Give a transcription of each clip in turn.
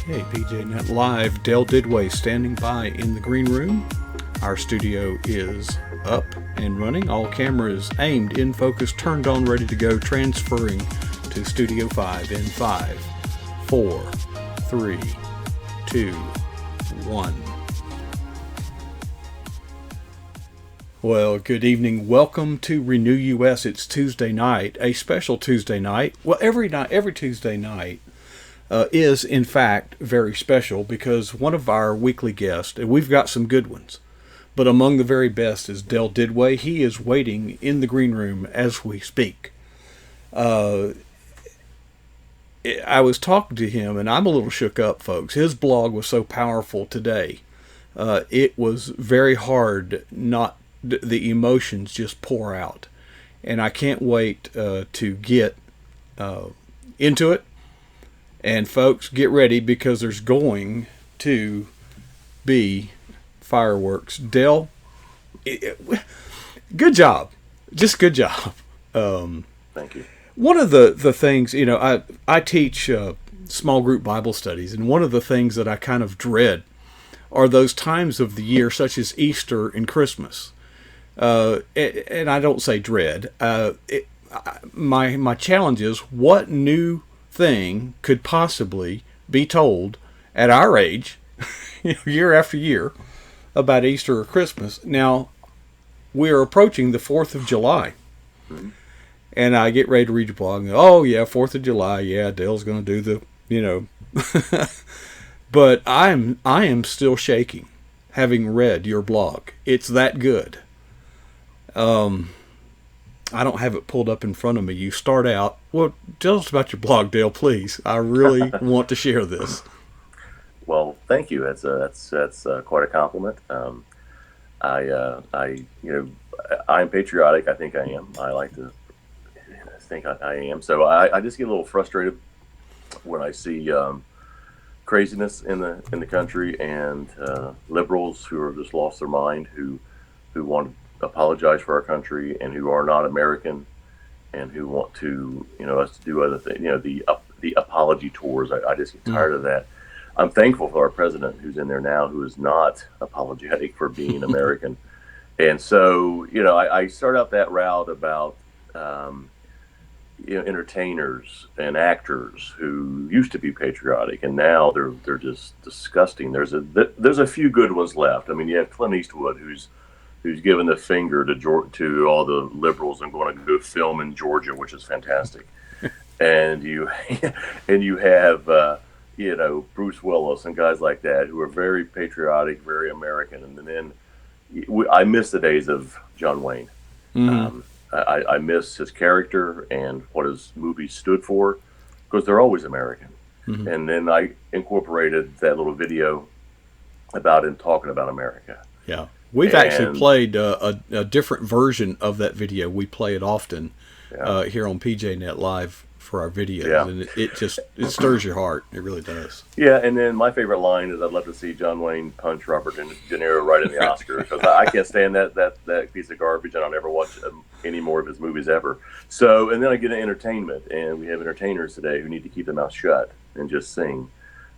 Okay, PJNet Live, Dale Didway standing by in the green room. Our studio is up and running. All cameras aimed, in focus, turned on, ready to go, transferring to Studio 5 in 5, 4, 3, 2, 1. Well, good evening. Welcome to Renew US. It's Tuesday night, a special Tuesday night. Well, every Tuesday night is, in fact, very special because one of our weekly guests, and we've got some good ones, but among the very best is Dale Didway. He is waiting in the green room as we speak. I was talking to him, and I'm a little shook up, folks. His blog was so powerful today. It was very hard not the emotions just pour out, and I can't wait to get into it. And folks, get ready because there's going to be fireworks. Dale, good job, just good job. Thank you. One of the things, I teach small group Bible studies, and one of the things that I kind of dread are those times of the year, such as Easter and Christmas. And I don't say dread. My challenge is, what new thing could possibly be told at our age, year after year, about Easter or Christmas? Now, we're approaching the 4th of July. Mm-hmm. And I get ready to read your blog and go, oh yeah, 4th of July, yeah, Dale's going to do the, But I am still shaking, having read your blog. It's that good. I don't have it pulled up in front of me. You start out, well, tell us about your blog, Dale, please. I really want to share this. Well, thank you. That's quite a compliment. I'm patriotic. I think I am. I like to think I am. So I just get a little frustrated when I see craziness in the country and liberals who have just lost their mind, who want to apologize for our country and who are not American and who want to, us to do other things, the apology tours. I just get tired of that. I'm thankful for our president who's in there now, who is not apologetic for being American. And so, I start out that route about, entertainers and actors who used to be patriotic and now they're just disgusting. There's a few good ones left. I mean, you have Clint Eastwood who's given the finger to all the liberals and going to go film in Georgia, which is fantastic. and you have Bruce Willis and guys like that who are very patriotic, very American. And then I miss the days of John Wayne. Mm-hmm. I miss his character and what his movies stood for because they're always American. Mm-hmm. And then I incorporated that little video about him talking about America. Yeah. We've actually played a different version of that video. We play it often here on PJNet Live for our videos, and it stirs your heart. It really does. Yeah, and then my favorite line is, I'd love to see John Wayne punch Robert De Niro right in the Oscar because I can't stand that piece of garbage, and I'll never watch any more of his movies ever. So, and then I get into entertainment, and we have entertainers today who need to keep their mouth shut and just sing.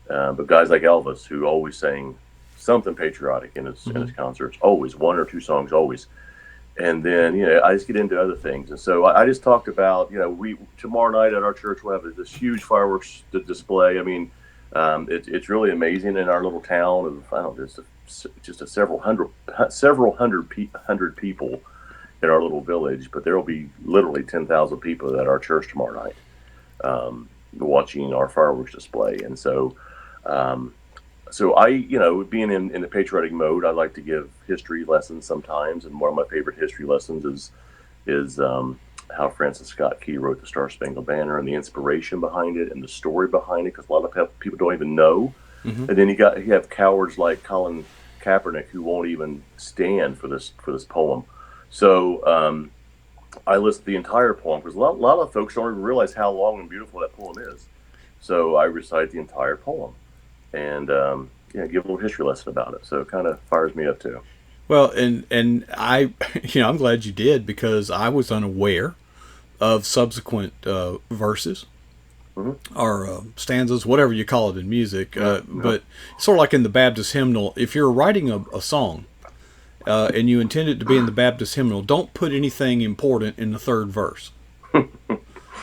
But guys like Elvis, who always sang something patriotic in his concerts, always one or two songs, always. And then I just get into other things, and so I just talked about we tomorrow night at our church we'll have this huge fireworks display. I mean, it's really amazing in our little town of just several hundred people in our little village, but there will be literally 10,000 people at our church tomorrow night watching our fireworks display, and so. So I, being in the patriotic mode, I like to give history lessons sometimes, and one of my favorite history lessons is how Francis Scott Key wrote the Star Spangled Banner and the inspiration behind it and the story behind it, because a lot of people don't even know. Mm-hmm. And then you have cowards like Colin Kaepernick who won't even stand for this poem. So I list the entire poem because a lot of folks don't even realize how long and beautiful that poem is. So I recite the entire poem. And give a little history lesson about it. So it kind of fires me up too. Well, and I, I'm glad you did because I was unaware of subsequent verses or stanzas, whatever you call it in music. But sort of like in the Baptist hymnal, if you're writing a song and you intend it to be in the Baptist hymnal, don't put anything important in the third verse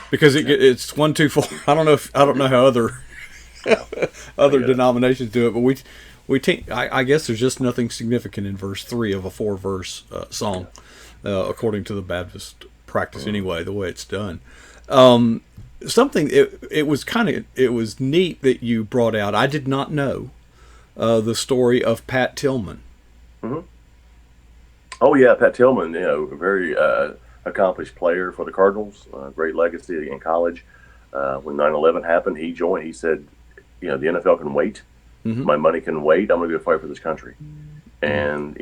because it's 1, 2, 4. I don't know how other denominations do it, but I guess there's just nothing significant in verse 3 of a 4-verse song, according to the Baptist practice anyway, the way it's done. It was neat that you brought out. I did not know the story of Pat Tillman. Mm-hmm. Oh yeah, Pat Tillman, a very accomplished player for the Cardinals, great legacy in college. When 9/11 happened, he joined. He said, the NFL can wait. Mm-hmm. My money can wait. I'm going to go fight for this country. And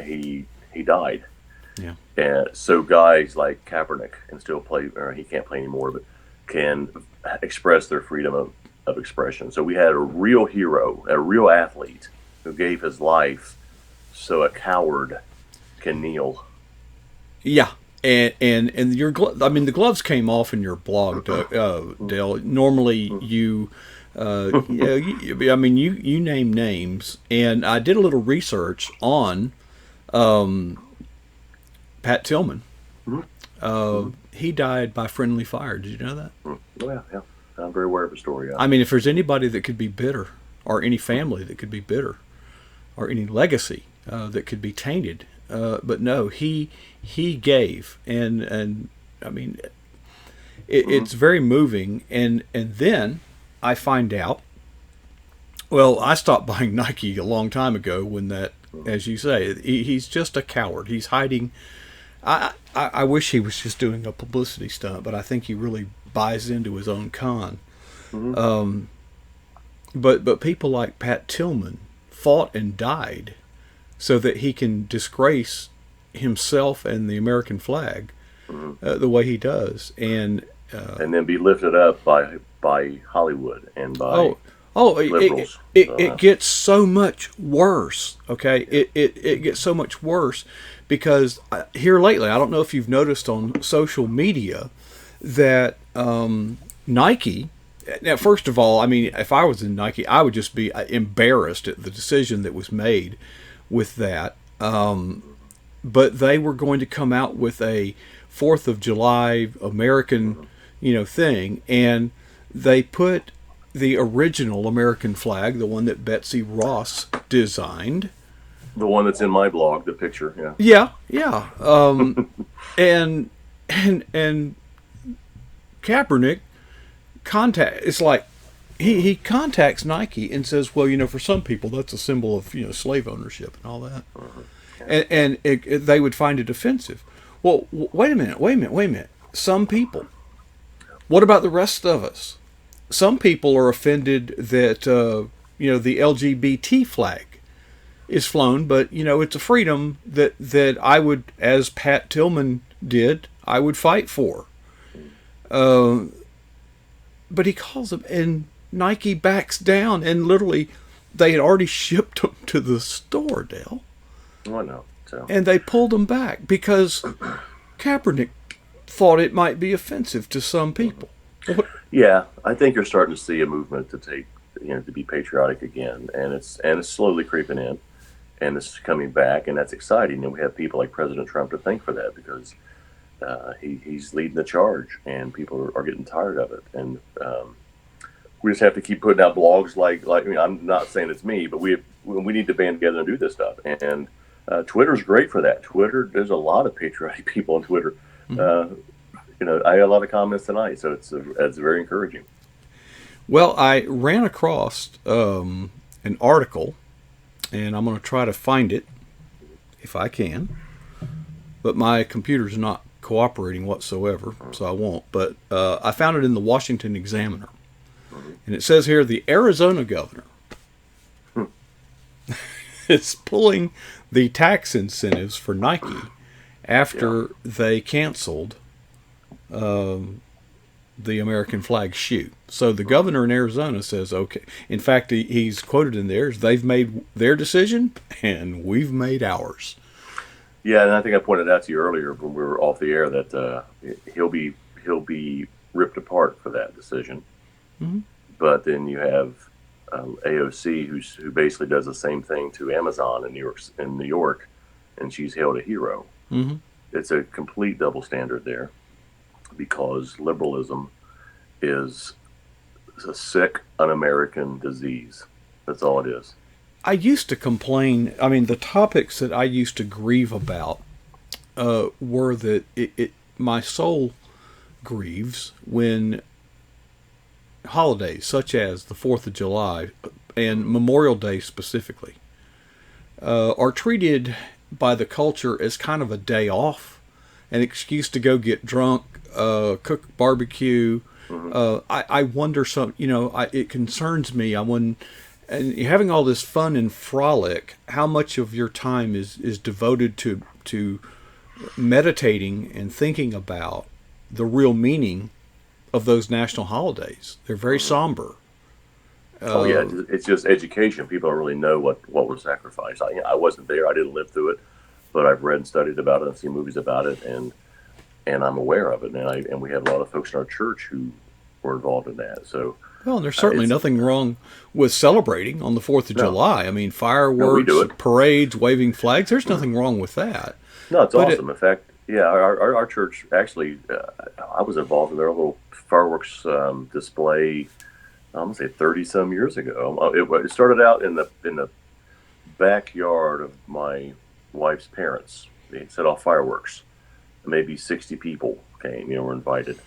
he died. Yeah. And so guys like Kaepernick can still play, or he can't play anymore, but can express their freedom of expression. So we had a real hero, a real athlete who gave his life so a coward can kneel. Yeah. And the gloves came off in your blog, Dale. Normally you name names, and I did a little research on Pat Tillman. Mm-hmm. He died by friendly fire. Did you know that? Oh, yeah. I'm very aware of the story. Yeah. I mean, if there's anybody that could be bitter, or any family that could be bitter, or any legacy that could be tainted, but no, he gave, and I mean, it's very moving. And then I find out. Well, I stopped buying Nike a long time ago when that, as you say, he's just a coward. He's hiding. I wish he was just doing a publicity stunt, but I think he really buys into his own con. Mm-hmm. But people like Pat Tillman fought and died so that he can disgrace himself and the American flag the way he does, and then be lifted up by Hollywood and by liberals. It gets so much worse. Okay, it gets so much worse because here lately, I don't know if you've noticed on social media that Nike. Now, first of all, I mean, if I was in Nike, I would just be embarrassed at the decision that was made with that. But they were going to come out with a 4th of July American, thing, and they put the original American flag, the one that Betsy Ross designed. The one that's in my blog, the picture, yeah. And Kaepernick it's like he contacts Nike and says, well, for some people that's a symbol of slave ownership and all that, and they would find it offensive. Well, wait a minute. Some people. What about the rest of us? Some people are offended that the LGBT flag is flown, but it's a freedom that I would, as Pat Tillman did, I would fight for. But he calls them, and Nike backs down, and literally they had already shipped them to the store, Dale. Oh, I know. So. And they pulled them back because Kaepernick thought it might be offensive to some people. Yeah, I think you're starting to see a movement to take, to be patriotic again, and it's slowly creeping in, and it's coming back, and that's exciting. And we have people like President Trump to thank for that because he's leading the charge, and people are getting tired of it, and we just have to keep putting out blogs like I'm not saying it's me, but we need to band together and do this stuff, and Twitter's great for that. There's a lot of patriotic people on Twitter. Mm-hmm. I had a lot of comments tonight, so it's very encouraging. Well, I ran across an article, and I'm going to try to find it if I can, but my computer's not cooperating whatsoever, so I won't. But I found it in the Washington Examiner, and it says here the Arizona governor is pulling the tax incentives for Nike after they canceled the American flag shoot. So the governor in Arizona says, okay. In fact, he's quoted in there, they've made their decision and we've made ours. Yeah, and I think I pointed out to you earlier when we were off the air that he'll be ripped apart for that decision. But then you have AOC, who basically does the same thing to Amazon in New York, and she's hailed a hero. Mm-hmm. It's a complete double standard there, because liberalism is a sick, un-American disease. That's all it is. I used to complain. I mean, the topics that I used to grieve about were that my soul grieves when holidays such as the 4th of July and Memorial Day specifically are treated by the culture as kind of a day off, an excuse to go get drunk, cook barbecue. I wonder it concerns me. And you're having all this fun and frolic, how much of your time is devoted to meditating and thinking about the real meaning of those national holidays? They're very somber. Oh yeah, it's just education. People don't really know what was sacrificed. I wasn't there. I didn't live through it, but I've read and studied about it. I've seen movies about it, and I'm aware of it. And we have a lot of folks in our church who were involved in that. So. Well, there's certainly nothing wrong with celebrating on the 4th of July. I mean, fireworks, parades, waving flags. There's nothing wrong with that. No, it's awesome. In fact, yeah, our church actually, I was involved in their little fireworks display. I'm gonna say 30 some years ago. It started out in the backyard of my wife's parents. They set off fireworks. Maybe 60 people came. Were invited.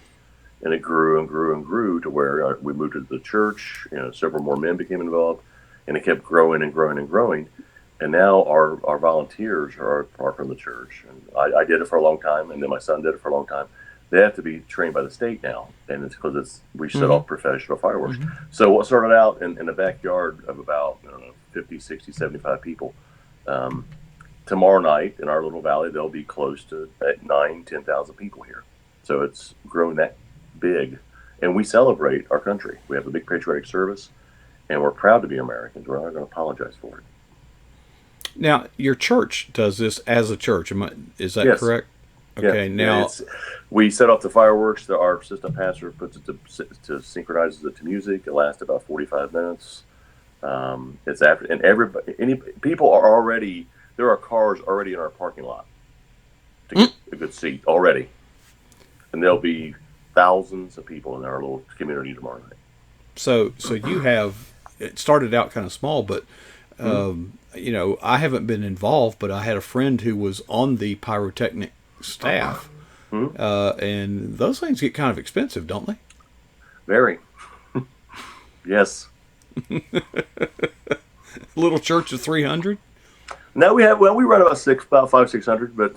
And it grew and grew and grew to where we moved to the church. Several more men became involved, and it kept growing and growing and growing. And now our volunteers are from the church. And I did it for a long time, and then my son did it for a long time. They have to be trained by the state now, and it's because we set off professional fireworks. So what started out in the backyard of about 50, 60, 75 people, tomorrow night in our little valley, there'll be close to 10,000 people here. So it's grown that big, and we celebrate our country. We have a big patriotic service, and we're proud to be Americans. We're not going to apologize for it. Now, your church does this as a church. Is that correct? Okay. Yeah. Now, we set off the fireworks. Our assistant pastor puts it to synchronizes it to music. It lasts about 45 minutes. It's after, and people are already. There are cars already in our parking lot to get a good seat already, and there'll be thousands of people in our little community tomorrow night. So you have, it started out kind of small, but I haven't been involved, but I had a friend who was on the pyrotechnic staff, and those things get kind of expensive, don't they? Very. Yes. Little church of 300. No, we run about 500-600, but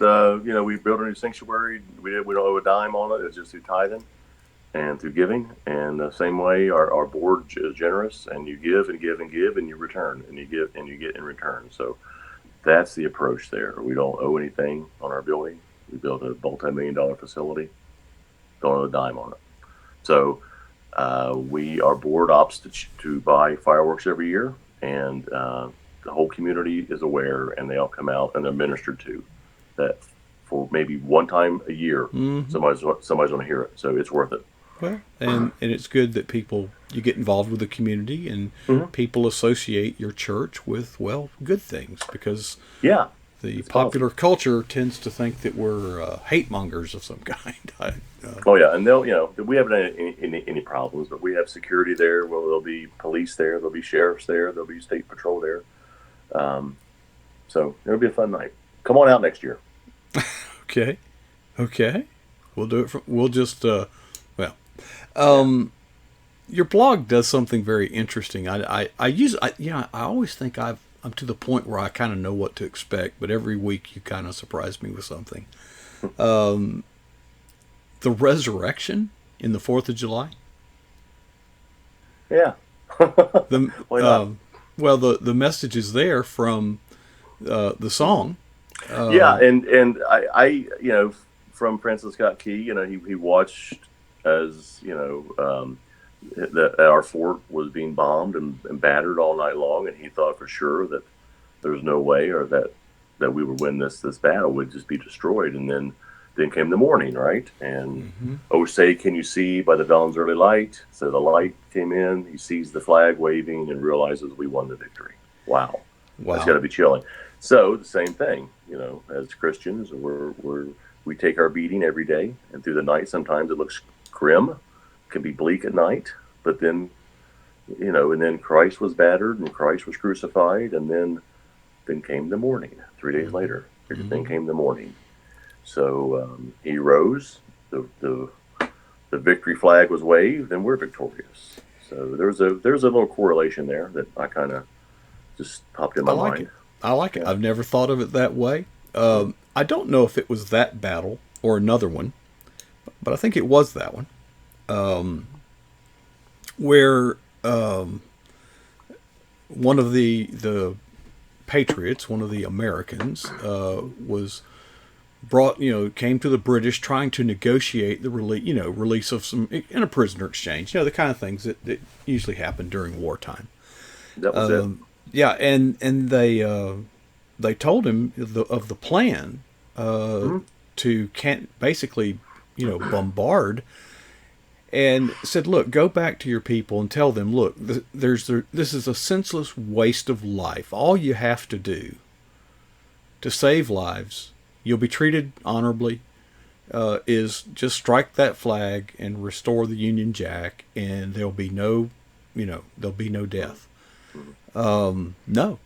we built a new sanctuary. We don't owe a dime on it. It's just through tithing and through giving. And the same way, our board is generous, and you give and give and give, and you return, and you give and you get in return. So that's the approach there. We don't owe anything on our building. We built a multi-million-dollar facility. Don't owe a dime on it. So our board opts to buy fireworks every year, and the whole community is aware, and they all come out and they're ministered to. That for maybe one time a year, somebody's going to hear it. So it's worth it. Well, and it's good that you get involved with the community, and people associate your church with, good things, because the popular culture tends to think that we're hate mongers of some kind. And we haven't had any problems, but we have security there. Well, there'll be police there, there'll be sheriffs there, there'll be state patrol there. So it'll be a fun night. Come on out next year. Okay. We'll do it. Your blog does something very interesting. I always think I'm to the point where I kind of know what to expect, but every week you kind of surprise me with something. The resurrection in the 4th of July. Yeah. Why not? The message is there from the song. And I from Francis Scott Key, he watched as our fort was being bombed and battered all night long, and he thought for sure that there was no way, or that we would win this battle, would just be destroyed. And then then came the morning, right? And oh, say, can you see by the dawn's early light? So the light came in. He sees the flag waving and realizes we won the victory. Wow, that's got to be chilling. So the same thing, as Christians, we take our beating every day, and through the night, sometimes it looks grim, can be bleak at night, but then, and then Christ was battered and Christ was crucified, and then came the morning. 3 days later, then came the morning. So he rose, the victory flag was waved, and we're victorious. So there's a little correlation there that I kind of just popped in my mind. I like it. I've never thought of it that way. I don't know if it was that battle or another one, but I think it was that one, where one of the patriots, one of the Americans, was brought, came to the British trying to negotiate the release of some in a prisoner exchange, the kind of things that usually happen during wartime. That was it. Yeah, and they told him of the plan to basically bombard, and said, look, go back to your people and tell them, look, this is a senseless waste of life. All you have to do to save lives, you'll be treated honorably, is just strike that flag and restore the Union Jack, and there'll be no death. No.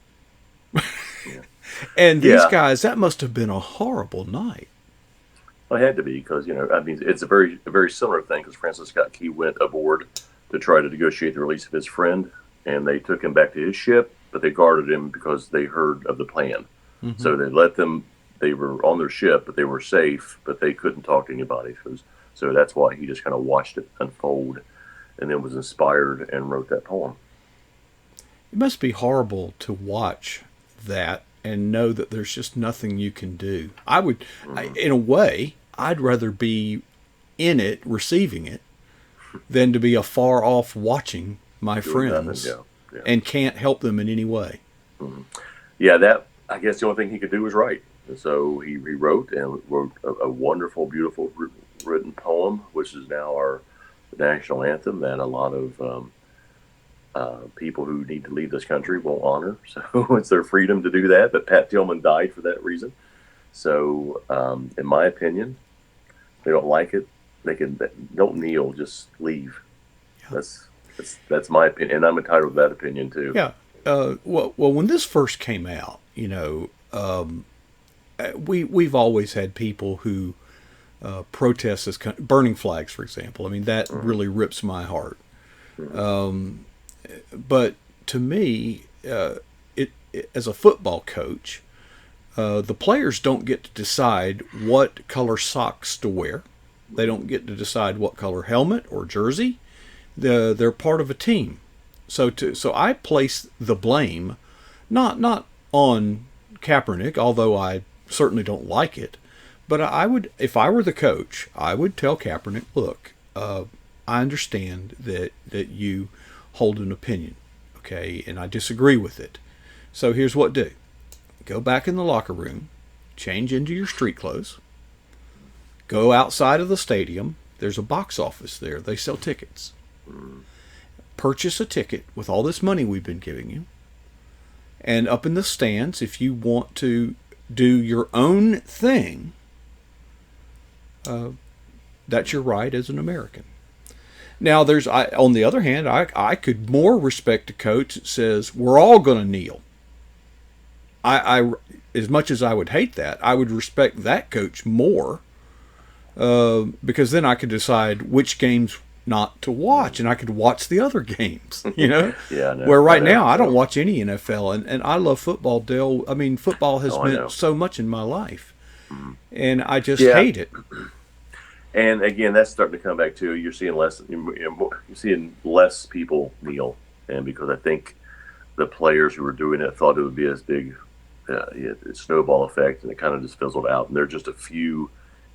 And these guys, that must have been a horrible night. Well, it had to be, because it's a very similar thing, because Francis Scott Key went aboard to try to negotiate the release of his friend, and they took him back to his ship, but they guarded him because they heard of the plan. So they let them. They were on their ship, but they were safe, but they couldn't talk to anybody. So that's why he just kind of watched it unfold, and then was inspired and wrote that poem. It must be horrible to watch that and know that there's just nothing you can do. In a way, I'd rather be in it, receiving it, than to be afar off watching my friends and can't help them in any way. Yeah, I guess the only thing he could do was write. And so he wrote a wonderful, beautiful written poem, which is now our national anthem that a lot of people who need to leave this country won't honor. So it's their freedom to do that. But Pat Tillman died for that reason. So in my opinion, if they don't like it, don't kneel, just leave. Yeah. That's my opinion, and I'm entitled to that opinion too. Yeah. Well, when this first came out, we've always had people who protest this burning flags, for example. I mean, that really rips my heart. But to me, as a football coach, the players don't get to decide what color socks to wear. They don't get to decide what color helmet or jersey. They're part of a team. So I place the blame not on Kaepernick, although I certainly don't like it. But I would, if I were the coach, I would tell Kaepernick, look, I understand that you hold an opinion, okay, and I disagree with it. So here's what do. Go back in the locker room, change into your street clothes, go outside of the stadium. There's a box office there. They sell tickets. Purchase a ticket with all this money we've been giving you. And up in the stands, if you want to do your own thing, that's your right as an American. Now, on the other hand, I could more respect a coach that says we're all going to kneel. I as much as I would hate that, I would respect that coach more, because then I could decide which games not to watch, and I could watch the other games. Yeah. Where right now I don't watch any NFL, and I love football, Dale. I mean, football has meant so much in my life, and I just hate it. And again, that's starting to come back too. You're seeing less people kneel, and because I think the players who were doing it thought it would be as big snowball effect, and it kind of just fizzled out. And there are just a few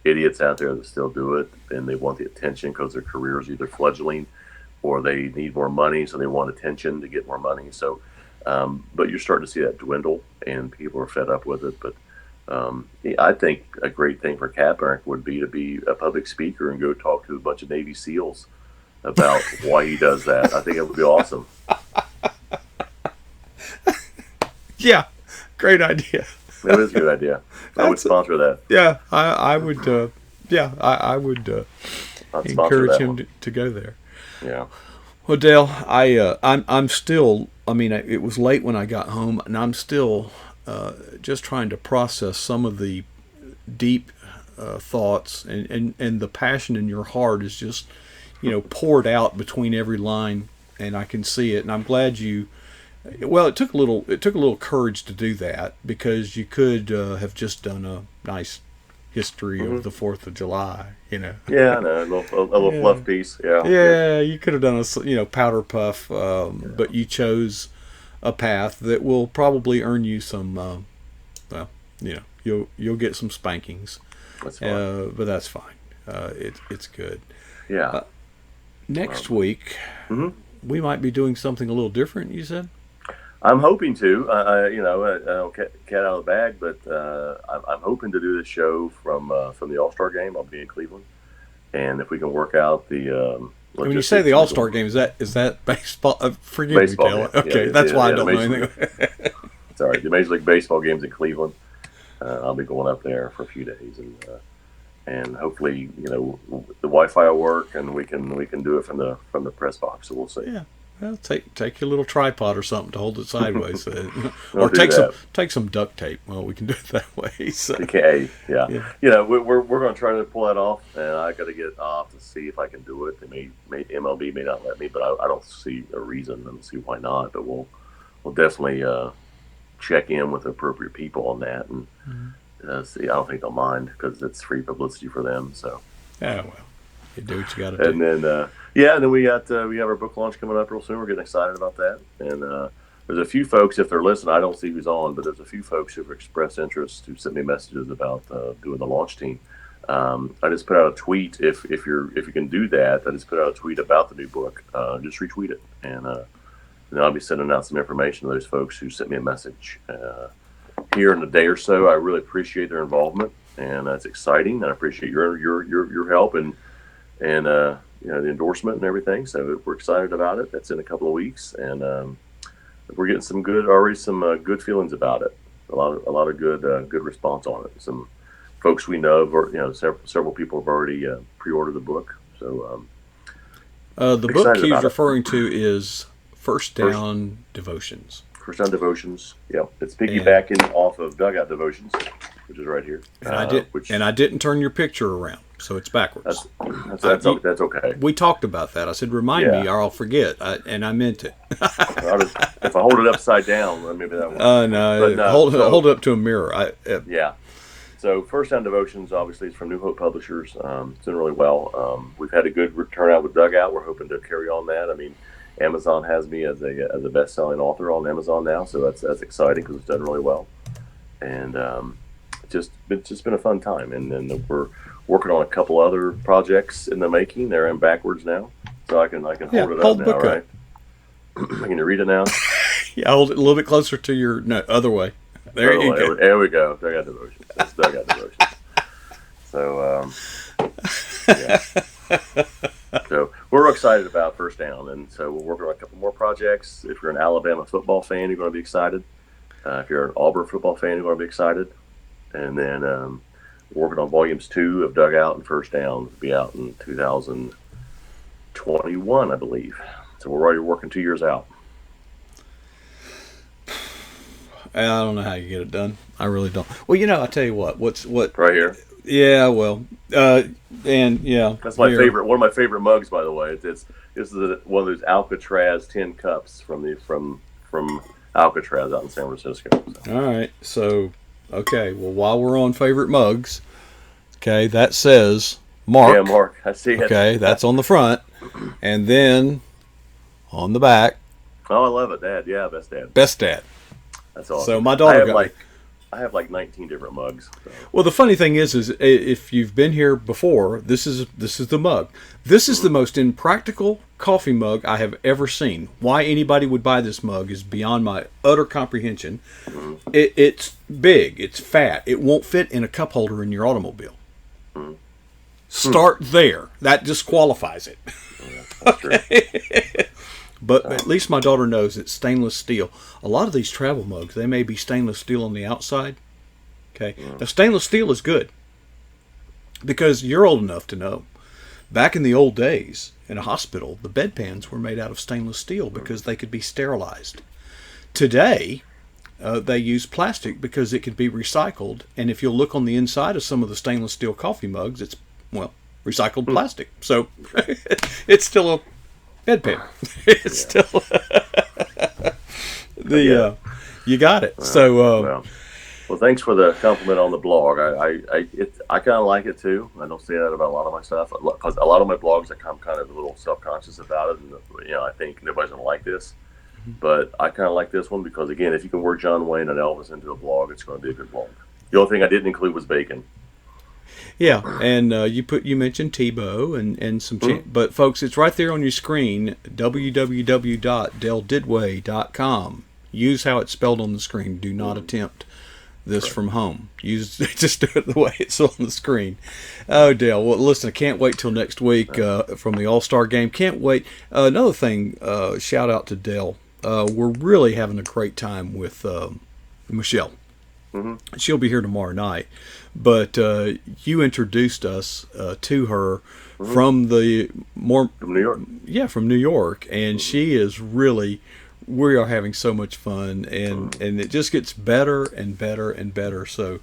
idiots out there that still do it, and they want the attention because their career is either fledgling or they need more money, so they want attention to get more money. So, but you're starting to see that dwindle, and people are fed up with it. But I think a great thing for Kaepernick would be to be a public speaker and go talk to a bunch of Navy SEALs about why he does that. I think it would be awesome. Yeah, great idea. It is a good idea. I would sponsor that. Yeah, I would. Yeah, I would encourage him to go there. Yeah. Well, Dale, I'm still. I mean, it was late when I got home, and I'm still just trying to process some of the deep thoughts and the passion in your heart is just, poured out between every line, and I can see it. And I'm glad you. Well, it took a little courage to do that, because you could have just done a nice history of the 4th of July, Yeah, I know, a little fluff piece. Yeah. Yeah, you could have done a powder puff, but you chose a path that will probably earn you some. You'll get some spankings. That's fine. But that's fine. It's good. Yeah. Next week, we might be doing something a little different. You said. I'm hoping to. I don't cat out of the bag, but I'm hoping to do this show from the All-Star game. I'll be in Cleveland, and if we can work out the. When you say the All-Star game, is that baseball? Forgive me, Taylor. Okay, that's why I don't know anything. Sorry, the Major League Baseball game's in Cleveland. I'll be going up there for a few days, and hopefully, the Wi-Fi will work, and we can do it from the press box. So we'll see. Yeah. Well, take your little tripod or something to hold it sideways, or take some duct tape. Well, we can do it that way. So. Okay, yeah. We're going to try to pull that off, and I got to get off to see if I can do it. MLB may not let me, but I don't see a reason. I don't see why not. But we'll definitely check in with the appropriate people on that, and see. I don't think they'll mind, because it's free publicity for them. So. Yeah, well, you do what you got to do. And then. And then we have our book launch coming up real soon. We're getting excited about that. And there's a few folks, if they're listening, I don't see who's on, but there's a few folks who've expressed interest, who sent me messages about doing the launch team. I just put out a tweet. If you can do that, I just put out a tweet about the new book. Just retweet it, and then I'll be sending out some information to those folks who sent me a message here in a day or so. I really appreciate their involvement, and it's exciting. And I appreciate your help and the endorsement and everything. So we're excited about it. That's in a couple of weeks, and we're getting some good feelings about it. A lot of good response on it. Some folks we know, or several people have already pre-ordered the book. So the book he's referring to is First Down Devotions. First Down Devotions. Yeah, it's piggybacking off of Dugout Devotions, which is right here. And I didn't turn your picture around, so it's backwards. That's okay. We talked about that. I said, remind me or I'll forget, and I meant it. If I hold it upside down, maybe that one. No, hold it up to a mirror. Yeah. So First Down Devotions, obviously, is from New Hope Publishers. It's doing really well. We've had a good turnout with Dugout. We're hoping to carry on that. I mean, Amazon has me as a best-selling author on Amazon now, so that's exciting, because it's done really well. And it's just been a fun time. And then we're working on a couple other projects in the making. They're in backwards now, so I can hold it up now, right? Can you read it now? Yeah, hold it a little bit closer to your other way. There you go. There we go. Dugout Devotions. That's Dugout Devotions. So, So we're excited about First Down, and so we're working on a couple more projects. If you're an Alabama football fan, you're going to be excited. If you're an Auburn football fan, you're going to be excited. And then we're working on volumes 2 of Dugout and First Down to be out in 2021, I believe. So we're already working 2 years out. I don't know how you get it done. I really don't. Well, I'll tell you what right here. Yeah, well, and yeah, that's my favorite. One of my favorort mugs, by the way. This is one of those Alcatraz tin cups from Alcatraz out in San Francisco. So. All right, so okay. Well, while we're on favorite mugs, okay, that says Mark. Yeah, Mark. I see it. Okay, that's on the front, and then on the back. Oh, I love it, Dad. Yeah, best dad. Best dad. That's awesome. So my daughter I have like 19 different mugs. So. Well, the funny thing is if you've been here before, this is the mug. This is the most impractical coffee mug I have ever seen. Why anybody would buy this mug is beyond my utter comprehension. It's big, it's fat, it won't fit in a cup holder in your automobile. Start there. That disqualifies it. Okay. But at least my daughter knows it's stainless steel. A lot of these travel mugs, they may be stainless steel on the outside. Okay. Now, stainless steel is good because you're old enough to know. Back in the old days, in a hospital, the bedpans were made out of stainless steel because they could be sterilized. Today, they use plastic because it could be recycled. And if you'll look on the inside of some of the stainless steel coffee mugs, it's, well, recycled plastic. So it's still a bedpan. It's still you got it. So well, thanks for the compliment on the blog. I kind of like it too. I don't say that about a lot of my stuff because a lot of my blogs I'm kind of a little self-conscious about it, and I think nobody's gonna like this. But I kind of like this one because, again, if you can work John Wayne and Elvis into a blog, it's going to be a good blog. The only thing I didn't include was bacon. Yeah, and you mentioned Tebow and some, but folks, it's right there on your screen. www.deldidway.com. Use how it's spelled on the screen. Do not attempt this from home. Just do it the way it's on the screen. Oh, Dale. Well, listen, I can't wait till next week from the All-Star game. Can't wait. Another thing. Shout out to Dale. We're really having a great time with Michelle. She'll be here tomorrow night. But you introduced us to her from from New York. Yeah, from New York, and she is really. We are having so much fun, and it just gets better and better and better. So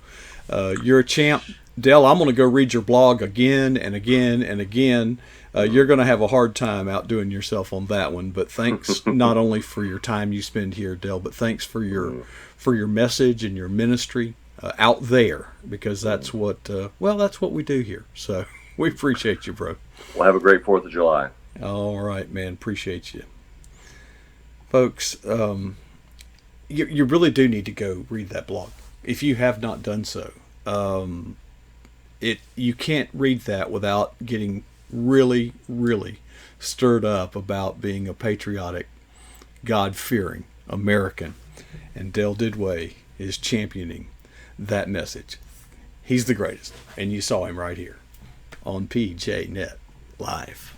you're a champ, Dale. I'm going to go read your blog again and again and again. You're going to have a hard time outdoing yourself on that one. But thanks not only for your time you spend here, Dale, but thanks for your message and your ministry out there, because that's what that's what we do here. So we appreciate you, bro. Well, have a great 4th of July. All right, man. Appreciate you. Folks, you really do need to go read that blog if you have not done so. You can't read that without getting really, really stirred up about being a patriotic, God-fearing American. And Dale Didway is championing that message. He's the greatest, and you saw him right here on PJNet Live.